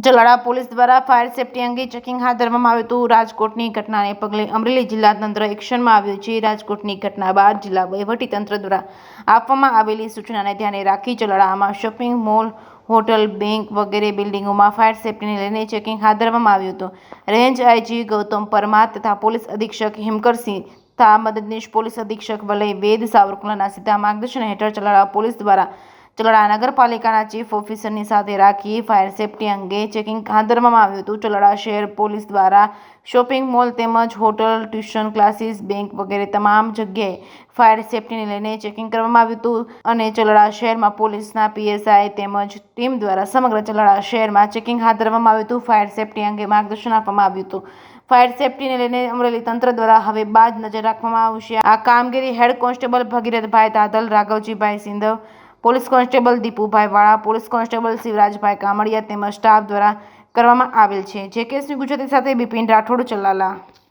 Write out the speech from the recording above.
Chalala police દ્વારા fire safety અંગે checking હાથ ધરવામાં આવ્યું હતું। રાજકોટની ઘટનાને પગલે અમરેલી જિલ્લા તંત્ર એક્શનમાં આવ્યું છે। રાજકોટની ઘટના બાદ જિલ્લા વહીવટી તંત્ર દ્વારા આપવામાં આવેલી સૂચનાને ધ્યાને રાખી ચલાળામાં શોપિંગ મોલ, હોટલ, બેંક વગેરે બિલ્ડિંગોમાં ફાયર સેફટીને લઈને ચેકિંગ હાથ ધરવામાં આવ્યું હતું। રેન્જ આઈજી ગૌતમ પરમાર તથા પોલીસ અધિક્ષક હિમકરસિંહ તથા મદદનીશ પોલીસ અધિક્ષક વલય વેદ સાવરકુંડલાના સીધા માર્ગદર્શન હેઠળ ચલાળા પોલીસ દ્વારા ચલાળા નગરપાલિકાના ચીફ ઓફિસરની સાથે રાખી ફાયર સેફટી અંગે ચેકિંગ હાથ ધરવામાં આવ્યું હતું। ચલાળા શહેર પોલીસ દ્વારા શોપિંગ મોલ તેમજ હોટલ, ટ્યુશન ક્લાસીસ, બેંક વગેરે તમામ જગ્યાએ ફાયર સેફટીને લઈને ચેકિંગ કરવામાં આવ્યું હતું અને ચલાળા શહેરમાં પોલીસના પીએસઆઈ તેમજ ટીમ દ્વારા સમગ્ર ચલાળા શહેરમાં ચેકિંગ હાથ ધરવામાં આવ્યું હતું। ફાયર સેફટી અંગે માર્ગદર્શન આપવામાં આવ્યું હતું। ફાયર સેફટીને લઈને અમરેલી તંત્ર દ્વારા હવે બાદ નજર રાખવામાં આવશે। આ કામગીરી હેડ કોન્સ્ટેબલ ભગીરથભાઈ તાદલ, રાઘવજીભાઈ સિંધવ, પોલીસ કોન્સ્ટેબલ દીપુભાઈ વાળા, પોલીસ કોન્સ્ટેબલ શિવરાજભાઈ કામડિયા તેમજ સ્ટાફ દ્વારા કરવામાં આવેલ છે। જે કેસની ગુજરાતી સાથે બિપિન રાઠોડ, ચલાલા।